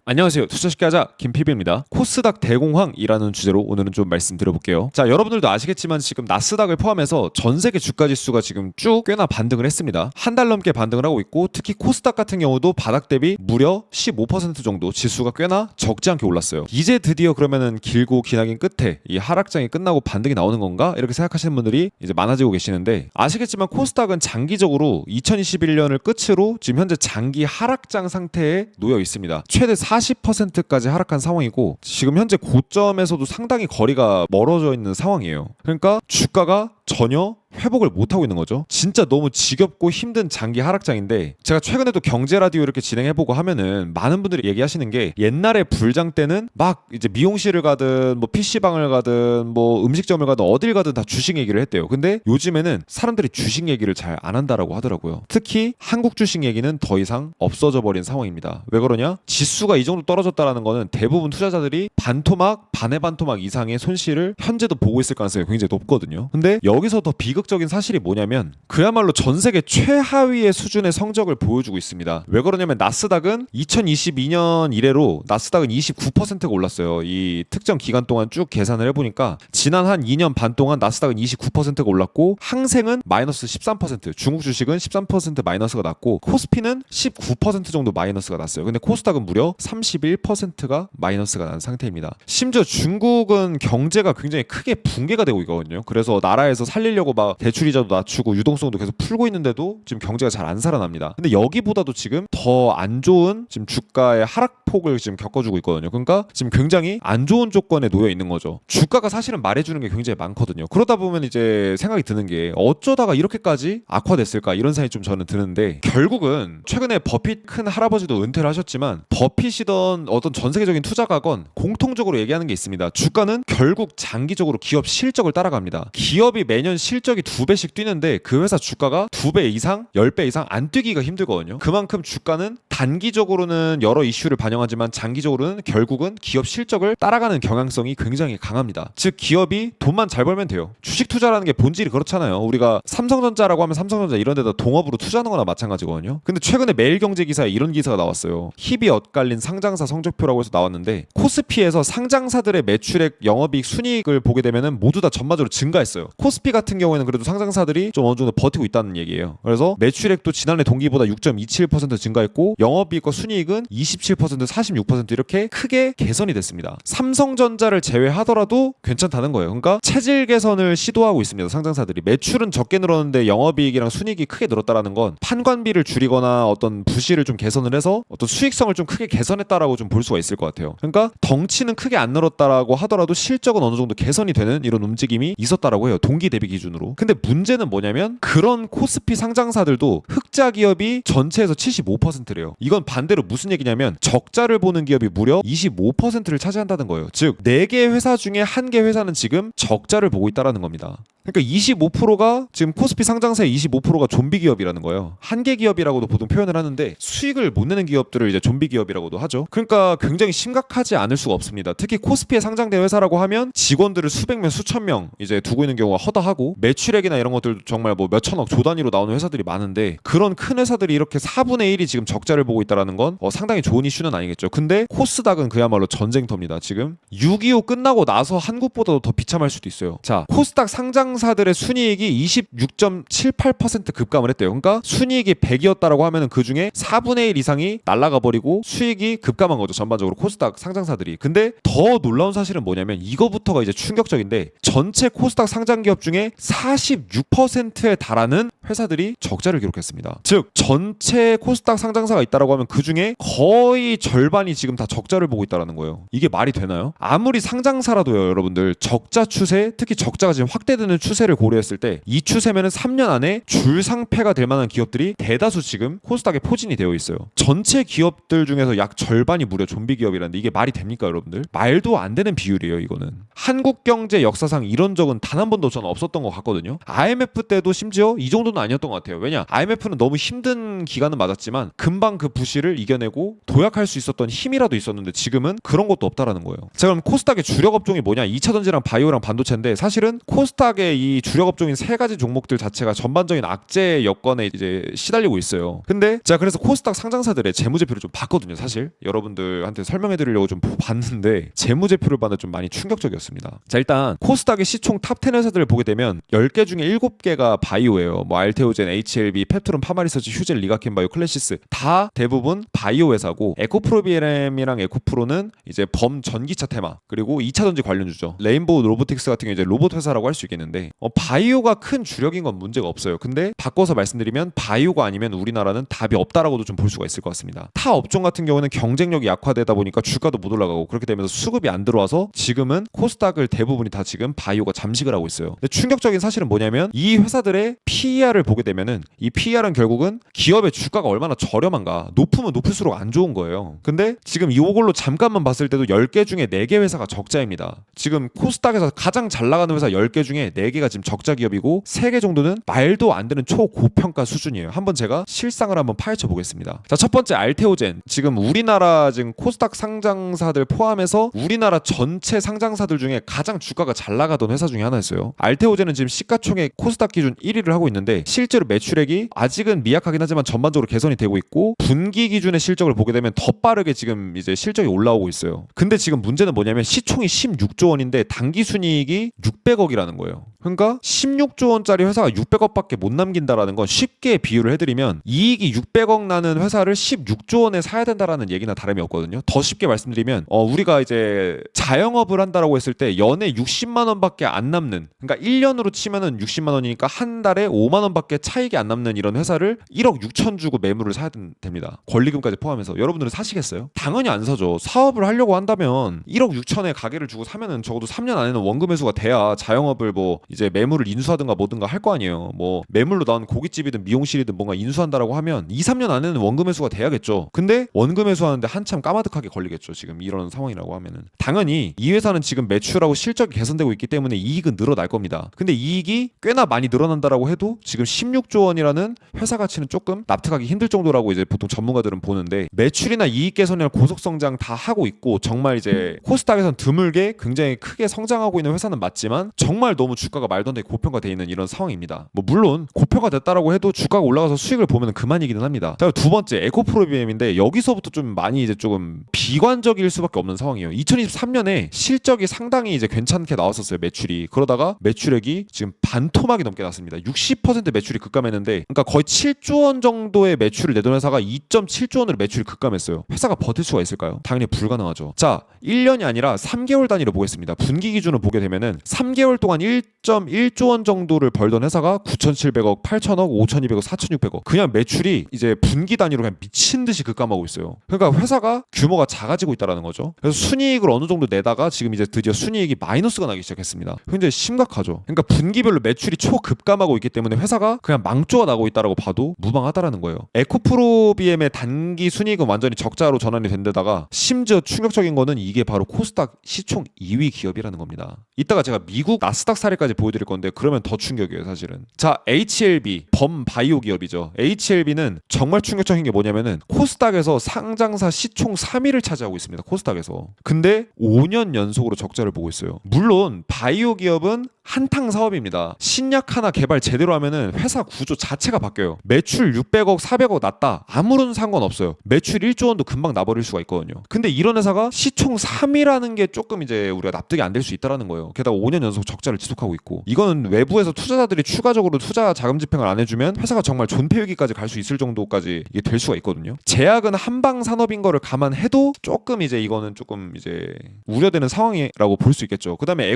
안녕하세요. 투자 쉽게 하자 김PB입니다. 코스닥 대공황이라는 주제로 오늘은 좀 말씀드려볼게요. 자, 여러분들도 아시겠지만 지금 나스닥을 포함해서 전 세계 주가 지수가 지금 쭉 꽤나 반등을 했습니다. 한 달 넘게 반등을 하고 있고, 특히 코스닥 같은 경우도 바닥 대비 무려 15% 정도 지수가 꽤나 적지 않게 올랐어요. 이제 드디어 그러면은 길고 기나긴 끝에 이 하락장이 끝나고 반등이 나오는 건가? 이렇게 생각하시는 분들이 이제 많아지고 계시는데, 아시겠지만 코스닥은 장기적으로 2021년을 끝으로 지금 현재 장기 하락장 상태에 놓여 있습니다. 최대 40%까지 하락한 상황이고, 지금 현재 고점에서도 상당히 거리가 멀어져 있는 상황이에요. 그러니까 주가가 전혀 회복을 못하고 있는 거죠. 진짜 너무 지겹고 힘든 장기 하락장인데, 제가 최근에도 경제 라디오 이렇게 진행해보고 하면은 많은 분들이 얘기하시는 게, 옛날에 불장 때는 막 이제 미용실을 가든 뭐 PC방을 가든 뭐 음식점을 가든 어딜 가든 다 주식 얘기를 했대요. 근데 요즘에는 사람들이 주식 얘기를 잘 안 한다라고 하더라고요. 특히 한국 주식 얘기는 더 이상 없어져 버린 상황입니다. 왜 그러냐? 지수가 이 정도 떨어졌다라는 거는 대부분 투자자들이 반토막, 반의 반토막 이상의 손실을 현재도 보고 있을 가능성이 굉장히 높거든요. 근데 여기서 더 비극적인 사실이 뭐냐면, 그야말로 전 세계 최하위의 수준의 성적을 보여주고 있습니다. 왜 그러냐면 나스닥은 2022년 이래로 나스닥은 29%가 올랐어요. 이 특정 기간 동안 쭉 계산을 해보니까 지난 한 2년 반 동안 나스닥은 29%가 올랐고, 항생은 마이너스 13%, 중국 주식은 13% 마이너스가 났고, 코스피는 19% 정도 마이너스가 났어요. 근데 코스닥은 무려 31%가 마이너스가 난 상태입니다. 심지어 중국은 경제가 굉장히 크게 붕괴가 되고 있거든요. 그래서 나라에서 살리려고 막 대출이자도 낮추고 유동성도 계속 풀고 있는데도 지금 경제가 잘 안 살아납니다. 근데 여기보다도 지금 더 안 좋은 지금 주가의 하락폭을 지금 겪어주고 있거든요. 그러니까 지금 굉장히 안 좋은 조건에 놓여 있는 거죠. 주가가 사실은 말해주는 게 굉장히 많거든요. 그러다 보면 이제 생각이 드는 게, 어쩌다가 이렇게까지 악화됐을까, 이런 생각이 좀 저는 드는데, 결국은 최근에 버핏 큰 할아버지도 은퇴를 하셨지만 버핏이던 어떤 전 세계적인 투자가건 공통적으로 얘기하는 게 있습니다. 주가는 결국 장기적으로 기업 실적을 따라갑니다. 기업이 매년 실적이 2배씩 뛰는데 그 회사 주가가 2배 이상, 10배 이상 안 뛰기가 힘들거든요. 그만큼 주가는 단기적으로는 여러 이슈를 반영하지만 장기적으로는 결국은 기업 실적을 따라가는 경향성이 굉장히 강합니다. 즉, 기업이 돈만 잘 벌면 돼요. 주식 투자라는 게 본질이 그렇잖아요. 우리가 삼성전자라고 하면 삼성전자 이런 데다 동업으로 투자하는 거나 마찬가지거든요. 근데 최근에 매일경제 기사에 이런 기사가 나왔어요. 힙이 엇갈린 상장사 성적표라고 해서 나왔는데, 코스피에서 상장사들의 매출액, 영업이익, 순이익을 보게 되면은 모두 다 전반적으로 증가했어요. 코스피 같은 경우에는 그래도 상장사들이 좀 어느 정도 버티고 있다는 얘기예요. 그래서 매출액도 지난해 동기보다 6.27% 증가했고, 영업이익과 순이익은 27%, 46% 이렇게 크게 개선이 됐습니다. 삼성전자를 제외하더라도 괜찮다는 거예요. 그러니까 체질 개선을 시도하고 있습니다. 상장사들이 매출은 적게 늘었는데 영업이익이랑 순이익이 크게 늘었다라는 건 판관비를 줄이거나 어떤 부실을 좀 개선을 해서 어떤 수익성을 좀 크게 개선했다라고 좀 볼 수가 있을 것 같아요. 그러니까 덩치는 크게 안 늘었다라고 하더라도 실적은 어느 정도 개선이 되는 이런 움직임이 있었다라고 해요. 동기 대비 기준으로. 근데 문제는 뭐냐면, 그런 코스피 상장사들도 흑자 기업이 전체에서 75%래요. 이건 반대로 무슨 얘기냐면, 적자를 보는 기업이 무려 25%를 차지한다는 거예요. 즉 4개 회사 중에 1개 회사는 지금 적자를 보고 있다는 겁니다. 그러니까 25%가 지금 코스피 상장사의 25%가 좀비 기업이라는 거예요. 한계 기업이라고도 보통 표현을 하는데, 수익을 못 내는 기업들을 이제 좀비 기업이라고도 하죠. 그러니까 굉장히 심각하지 않을 수가 없습니다. 특히 코스피에 상장된 회사라고 하면 직원들을 수백 명, 수천 명 이제 두고 있는 경우가 허다하고, 매출액이나 이런 것들도 정말 뭐 몇천억, 조 단위로 나오는 회사들이 많은데, 그런 큰 회사들이 이렇게 4분의 1이 지금 적자를 보고 있다는 건 상당히 좋은 이슈는 아니겠죠. 근데 코스닥은 그야말로 전쟁터입니다. 지금 6.25 끝나고 나서 한국보다도 더 비참할 수도 있어요. 자, 코스닥 상장사들의 순이익이 26.78% 급감을 했대요. 그러니까 순이익이 100이었다라고 하면은 그 중에 4분의 1 이상이 날아가 버리고 수익이 급감한 거죠. 전반적으로 코스닥 상장사들이. 근데 더 놀라운 사실은 뭐냐면, 이거부터가 이제 충격적인데, 전체 코스닥 상장 기업 중에 46%에 달하는 회사들이 적자를 기록했습니다. 즉 전체 코스닥 상장사가 있다라고 하면 그 중에 거의 절반이 지금 다 적자를 보고 있다라는 거예요. 이게 말이 되나요? 아무리 상장사라도요, 여러분들, 적자 추세, 특히 적자가 지금 확대되는 추세를 고려했을 때 이 추세면은 3년 안에 줄상패가 될 만한 기업들이 대다수 지금 코스닥에 포진이 되어 있어요. 전체 기업들 중에서 약 절반이 무려 좀비 기업이라는데, 이게 말이 됩니까, 여러분들? 여러분들. 말도 안 되는 비율이에요. 이거는 한국 경제 역사상 이런 적은 단 한 번도 저는 없었던 것 같거든요. IMF 때도 심지어 이 정도는 아니었던 것 같아요. 왜냐, IMF는 너무 힘든 기간은 맞았지만 금방 그 부실을 이겨내고 도약할 수 있었던 힘이라도 있었는데 지금은 그런 것도 없다라는 거예요. 자, 그럼 코스닥의 주력 업종이 뭐냐? 2차 전지랑 바이오랑 반도체인데, 사실은 코스닥의 이 주력 업종인 세 가지 종목들 자체가 전반적인 악재 여건에 이제 시달리고 있어요. 근데 제가 그래서 코스닥 상장사들의 재무제표를 좀 봤거든요. 사실 여러분들한테 설명해 드리려고 좀 봤는데 재무제표를 봤는데 좀 많이 충격적이었습니다. 자, 일단 코스닥의 시총 탑10 회사들을 보게 되면 10개 중에 7개가 바이오예요. 뭐 알테오젠, HLB, 펩트론, 파마리서치, 휴젤, 리가켄바이오, 클래시스 다 대부분 바이오 회사고, 에코프로비엠이랑 에코프로는 이제 범 전기차 테마, 그리고 2차 전지 관련주죠. 레인보우 로보틱스 같은 경우 이제 로봇 회사라고 할 수 있겠는데, 바이오가 큰 주력인 건 문제가 없어요. 근데 바꿔서 말씀드리면 바이오가 아니면 우리나라는 답이 없다라고도 좀 볼 수가 있을 것 같습니다. 타 업종 같은 경우는 경쟁력이 약화되다 보니까 주가도 못 올라가고, 그렇게 되면서 수급이 안 들어와서 지금은 코스닥을 대부분이 다 지금 바이오가 잠식을 하고 있어요. 근데 충격적인 사실은 뭐냐면, 이 회사들의 PER을 보게 되면은 이 PER은 결국은 기업의 주가가 얼마나 저렴한가, 높으면 높을수록 안 좋은 거예요. 근데 지금 이걸로 잠깐만 봤을 때도 10개 중에 4개 회사가 적자입니다. 지금 코스닥에서 가장 잘 나가는 회사 10개 중에 4개가 지금 적자 기업이고, 3개 정도는 말도 안 되는 초고평가 수준이에요. 한번 제가 실상을 한번 파헤쳐 보겠습니다. 자, 첫 번째 알테오젠. 지금 우리나라 지금 코스닥 상장사들 포함해서 우리나라 전체 상장사들 중에 가장 주가가 잘 나가던 회사 중에 하나였어요. 알테오젠은 지금 시가총액 코스닥 기준 1위를 하고 있는데, 실제로 매출액이 아직은 미약하긴 하지만 전반적으로 개선이 되고 있고, 분기 기준의 실적을 보게 되면 더 빠르게 지금 이제 실적이 올라오고 있어요. 근데 지금 문제는 뭐냐면, 시총이 16조 원인데 당기 순이익이 600억이라는 거예요. 그러니까 16조 원짜리 회사가 600억밖에 못 남긴다라는 건, 쉽게 비유를 해드리면 이익이 600억 나는 회사를 16조 원에 사야 된다라는 얘기나 다름이 없거든요. 더 쉽게 말씀드리면 우리가 이제 자영업을 한다라고 했을 때 연에 60만 원밖에 안 남는, 그러니까 1년으로 치면은 60만 원이니까 한 달에 5만 원밖에 차익이 안 남는 이런 회사를 1억 6천 주고 매물을 사야 됩니다. 권리금까지 포함해서. 여러분들은 사시겠어요? 당연히 안 사죠. 사업을 하려고 한다면 1억 6천에 가게를 주고 사면은 적어도 3년 안에는 원금 회수가 돼야 자영업을 뭐 이제 매물을 인수하든가 뭐든가 할 거 아니에요. 뭐 매물로 나온 고깃집이든 미용실이든 뭔가 인수한다라고 하면 2, 3년 안에는 원금 회수가 돼야겠죠. 근데 원금 회수하는데 한참 까마득하게 걸리겠죠. 지금 이런 상황이라고 하면은. 당연히 이 회사는 지금 매출하고 실적이 개선되고 있기 때문에 이익은 늘어날 겁니다. 근데 이익이 꽤나 많이 늘어난다라고 해도 지금 16조 원이라는 회사 가치는 조금 납득하기 힘들 정도라고 이제 보통 전문가들은 보는데, 매출이나 이익 개선이나 고속 성장 다 하고 있고, 정말 이제 코스닥에선 드물게 굉장히 크게 성장하고 있는 회사는 맞지만, 정말 너무 주가가 말도 안 되게 고평가돼 있는 이런 상황입니다. 뭐 물론 고평가됐다라고 해도 주가가 올라가서 수익을 보면 그만이기는 합니다. 자, 두 번째 에코프로비엠인데, 여기서부터 좀 많이 이제 조금 비관적일 수밖에 없는 상황이에요. 2023년에 실적이 상당히 이제 괜찮게 나왔었어요. 매출이. 그러다가 매출액이 지금 반토막이 넘게 났습니다. 60% 매출이 급감했는데, 그러니까 거의 7조 원 정도의 매출을 내던 회사가 2.7조 원으로 매출이 급감했어요. 회사가 버틸 수가 있을까요? 당연히 불가능하죠. 자, 1년이 아니라 3개월 단위로 보겠습니다. 분기 기준으로 보게 되면은 3개월 동안 1.1조 원 정도를 벌던 회사가 9,700억, 8,000억, 5,200억, 4,600억. 그냥 매출이 이제 분기 단위로 그냥 미친 듯이 급감하고 있어요. 그러니까 회사가 규모가 작아지고 있다라는 거죠. 그래서 순이익을 어느 정도 내다가 지금 이제 드디어 순이익이 마이너스가 나기 시작했습니다. 굉장히 심각하죠. 그러니까 분기별로 매출이 초급감하고 있기 때문에 회사가 그냥 망조가 나고 있다라고 봐도 무방하다라는 거예요. 에코프로비엠의 단기 순이익은 완전히 적자로 전환이 된 데다가, 심지어 충격적인 거는 이게 바로 코스닥 시총 2위 기업이라는 겁니다. 이따가 제가 미국 나스닥 사례까지 보여드릴 건데, 그러면 더 충격이에요 사실은. 자, HLB 범 바이오 기업이죠. HLB는 정말 충격적인 게 뭐냐면은, 코스닥에서 상장사 시총 3위를 차지하고 있습니다. 코스닥에서. 근데 5년 연속으로 적자를 보고 있어요. 물론 바이오 기업은 한탕 사업입니다. 신약 하나 개발 제대로 하면은 회사 구조 자체가 바뀌어요. 매출 600억, 400억 났다, 아무런 상관없어요. 매출 1조 원도 금방 나버릴 수가 있거든요. 근데 이런 회사가 시총 3위라는 게 조금 이제 우리가 납득이 안 될 수 있다라는 거예요. 게다가 5년 연속 적자를 지속하고 있고, 이거는 외부에서 투자자들이 추가적으로 투자 자금 집행을 안 해주면 회사가 정말 존폐 위기까지 갈 수 있을 정도까지 이게 될 수가 있거든요. 제약은 한방 산업인 거를 감안해도 조금 이제 이거는 조금 이제 우려되는 상황이라고 볼 수 있겠죠. 그다음에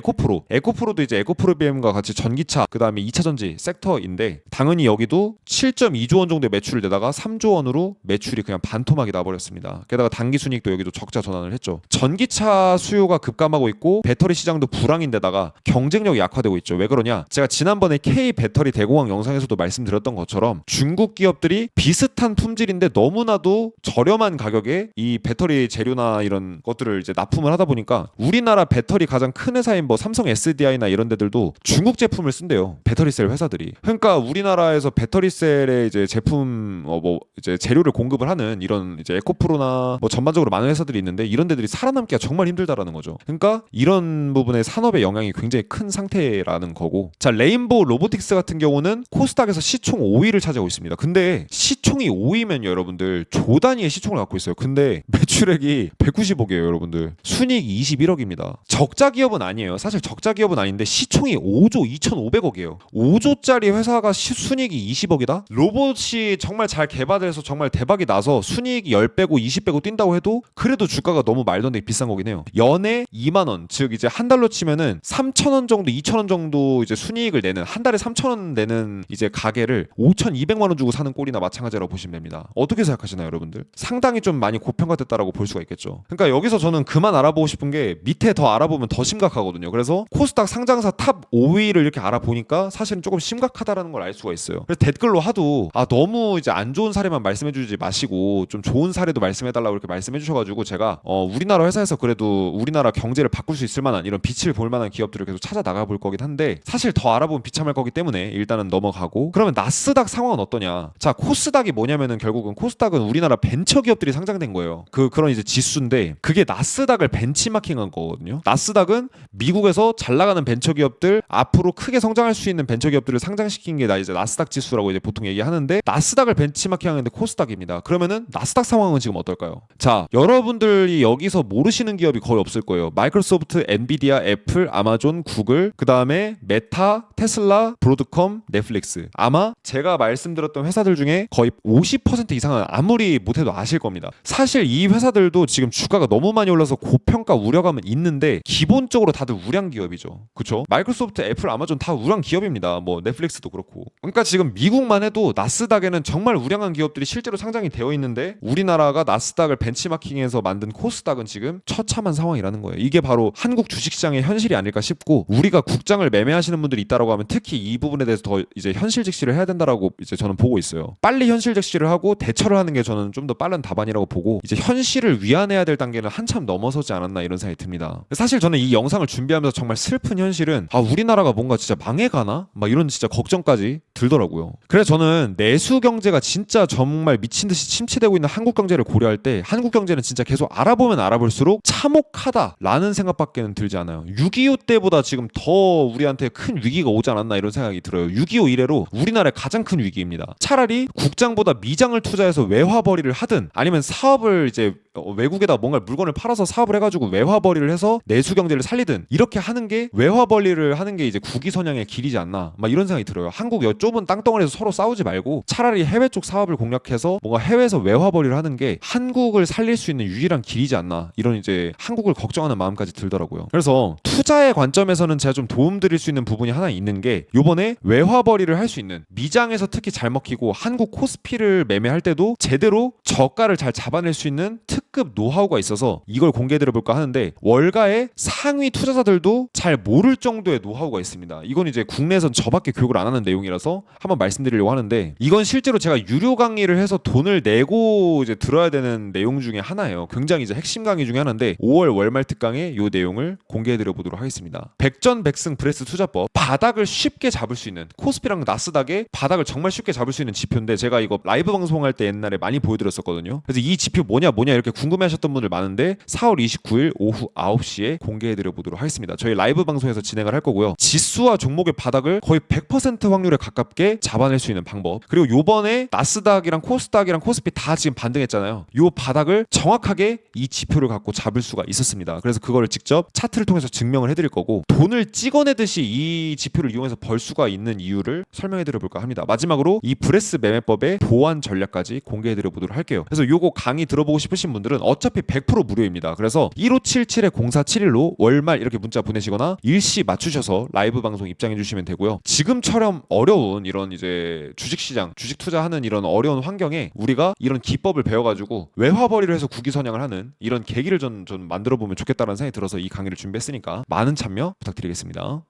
에코프로도 이제 에코프로비엠과 같이 전기차, 그다음에 2차 전지 섹터인데, 당연히 여기도 7.2조 원 정도의 매출을 내다가 3조 원으로 매출이 그냥 반토막이 나버렸습니다. 게다가 단기 순이익도 여기도 적자 전환을 했죠. 전기차 수요가 급감하고 있고 배터리 시장도 불황인데다가 경쟁력이 약화되고 있죠. 왜 그러냐? 제가 지난번에 K 배터리 대공황 영상에서도 말씀드렸던 것처럼 중국 기업들이 비슷한 품질인데 너무나도 저렴한 가격에 이 배터리 재료나 이런 것들을 것들을 이제 납품을 하다 보니까 우리나라 배터리 가장 큰 회사인 뭐 삼성 SDI나 이런 데들도 중국 제품을 쓴대요. 배터리셀 회사들이. 그러니까 우리나라에서 배터리셀의 이제 제품 뭐 이제 재료를 공급을 하는 이런 이제 에코프로나 뭐 전반적으로 많은 회사들이 있는데 이런 데들이 살아남기가 정말 힘들다라는 거죠. 그러니까 이런 부분에 산업의 영향이 굉장히 큰 상태라는 거고. 자, 레인보우 로보틱스 같은 경우는 코스닥에서 시총 5위를 차지하고 있습니다. 근데 시총이 5위면 여러분들 조 단위의 시총을 갖고 있어요. 근데 매출액이 190억이에요, 여러분들. 순이익이 21억입니다. 적자 기업은 아니에요. 사실 적자 기업은 아닌데 시총이 5조 2,500억이에요. 5조짜리 회사가 순이익이 20억이다? 로봇이 정말 잘 개발돼서 정말 대박이 나서 순이익이 10배고 20배고 뛴다고 해도 그래도 주가가 너무 말도 안 되게 비싼 거긴 해요. 연에 2만 원, 즉 이제 한 달로 치면은 3,000원 정도, 2,000원 정도 이제 순이익을 내는, 한 달에 3,000원 내는 이제 가게를 5,200만 원 주고 사는 꼴이나 마찬가지라고 보시면 됩니다. 어떻게 생각하시나요, 여러분들? 상당히 좀 많이 고평가됐다라고 볼 수가 있겠죠. 그러니까 여기서 저는 그만 알아보고 싶은 게 밑에 더 알아보면 더 심각하거든요. 그래서 코스닥 상장사 탑 5위를 이렇게 알아보니까 사실은 조금 심각하다라는 걸 알 수가 있어요. 그래서 댓글로 하도 너무 이제 안 좋은 사례만 말씀해주지 마시고 좀 좋은 사례도 말씀해달라고 이렇게 말씀해주셔가지고 제가 우리나라 회사에서 그래도 우리나라 경제를 바꿀 수 있을 만한 이런 빛을 볼 만한 기업들을 계속 찾아 나가 볼 거긴 한데 사실 더 알아보면 비참할 거기 때문에 일단은 넘어가고. 그러면 나스닥 상황은 어떠냐? 자, 코스닥이 뭐냐면은 결국은 코스닥은 우리나라 벤처 기업들이 상장된 거예요. 그런 이제 지수인데 그게 나스닥을 벤치마킹한 거거든요. 나스닥은 미국에서 잘 나가는 벤처 기업들, 앞으로 크게 성장할 수 있는 벤처 기업들을 상장시킨 게 이제 나스닥 지수라고 이제 보통 얘기하는데 나스닥을 벤치마킹하는데 코스닥입니다. 그러면은 나스닥 상황은 지금 어떨까요? 자, 여러분들이 여기서 모르시는 기업이 거의 없을 거예요. 마이크로소프트, 엔비디아, 애플, 아마존, 구글, 그 다음에 메타, 테슬라, 브로드컴, 넷플릭스. 아마 제가 말씀드렸던 회사들 중에 거의 50% 이상은 아무리 못해도 아실 겁니다. 사실 이 회사들도 지금 주가가 너무 많이 올라서 고평가 우려감은 있는데 기본적으로 다들 우량 기업이죠. 그쵸? 마이크로소프트, 애플, 아마존 다 우량 기업입니다. 뭐 넷플릭스도 그렇고. 그러니까 지금 미국만 해도 나스닥에는 정말 우량한 기업들이 실제로 상장이 되어 있는데 우리나라가 나스닥을 벤치마킹해서 만든 코스닥은 지금 처참한 상황이라는 거예요. 이게 바로 한국 주식시장의 현실이 아닐까 싶고, 우리가 국장을 매매하시는 분들이 있다라고 하면 특히 이 부분에 대해서 더 이제 현실 직시를 해야 된다라고 이제 저는 보고 있어요. 빨리 현실 직시를 하고 대처를 하는 게 저는 좀 더 빠른 답안이라고 보고, 이제 현실을 위안해야 될 단계는 한참 넘어서지 않았나 이런 생각이 듭니다. 사실 저는 이 영상을 준비하면서 정말 슬픈 현실은 우리나라가 뭔가 진짜 망해가나? 막 이런 진짜 걱정까지 들더라고요. 그래서 저는 내수 경제가 진짜 정말 미친 듯이 침체되고 있는 한국 경제를 고려할 때 한국 경제는 진짜 계속 알아보면 알아볼수록 참혹하다라는 생각밖에는 들지 않아요. 6.25 때보다 지금 더 우리한테 큰 위기가 오지 않았나 이런 생각이 들어요. 6.25 이래로 우리나라의 가장 큰 위기입니다. 차라리 국장보다 미장을 투자해서 외화벌이를 하든 아니면 사업을 이제 외국에다 뭔가 물건을 팔아서 사업을 해가지고 외화벌이를 해서 내수 경제를 살리든 이렇게 하는 게, 외화벌이를 하는 게 이제 국위선양의 길이지 않나 막 이런 생각이 들어요. 한국 좁은 땅덩어리에서 서로 싸우지 말고 차라리 해외 쪽 사업을 공략해서 뭔가 해외에서 외화벌이를 하는 게 한국을 살릴 수 있는 유일한 길이지 않나, 이런 이제 한국을 걱정하는 마음까지 들더라고요. 그래서 투자의 관점에서는 제가 좀 도움드릴 수 있는 부분이 하나 있는 게, 요번에 외화벌이를 할 수 있는 미장에서 특히 잘 먹히고 한국 코스피를 매매할 때도 제대로 저가를 잘 잡아낼 수 있는 특급 노하우가 있어서 이걸 공개해드려볼까 하는데, 월가의 상위 투자자들도 잘 모를 정도의 노하우가 있습니다. 이건 이제 국내에선 저밖에 교육을 안 하는 내용이라서 한번 말씀드리려고 하는데, 이건 실제로 제가 유료 강의를 해서 돈을 내고 이제 들어야 되는 내용 중에 하나예요. 굉장히 이제 핵심 강의 중에 하나인데 5월 월말 특강에 이 내용을 공개해드려 보도록 하겠습니다. 백전백승 브레스 투자법, 바닥을 쉽게 잡을 수 있는, 코스피랑 나스닥의 바닥을 정말 쉽게 잡을 수 있는 지표인데, 제가 이거 라이브 방송할 때 옛날에 많이 보여드렸었거든요. 그래서 이 지표 뭐냐 이렇게 궁금해하셨던 분들 많은데 4월 29일 오후 9시에 공개해드려 보도록 하겠습니다. 저희 라이브 방송에서 진행을 할 거고요. 지수와 종목의 바닥을 거의 100% 확률에 가깝게 잡아낼 수 있는 방법, 그리고 요번에 나스닥이랑 코스닥이랑 코스피 다 지금 반등했잖아요. 요 바닥을 정확하게 이 지표를 갖고 잡을 수가 있었습니다. 그래서 그거를 직접 차트를 통해서 증명을 해드릴 거고, 돈을 찍어내듯이 이 지표를 이용해서 벌 수가 있는 이유를 설명해드려 볼까 합니다. 마지막으로 이 브레스 매매법의 보완 전략까지 공개해드려 보도록 할게요. 그래서 요거 강의 들어보고 싶으신 분들은 어차피 100% 무료입니다. 그래서 1577-0471로 월말 이렇게 문자 보내시거나 일시 맞추셔서 라이브 방송 입장해 주시면 되고요. 지금처럼 어려운 이런 이제 주식시장, 주식 투자하는 이런 어려운 환경에 우리가 이런 기법을 배워가지고 외화벌이를 해서 국위선양을 하는 이런 계기를 좀 만들어 보면 좋겠다는 생각이 들어서 이 강의를 준비했으니까 많은 참여 부탁드리겠습니다.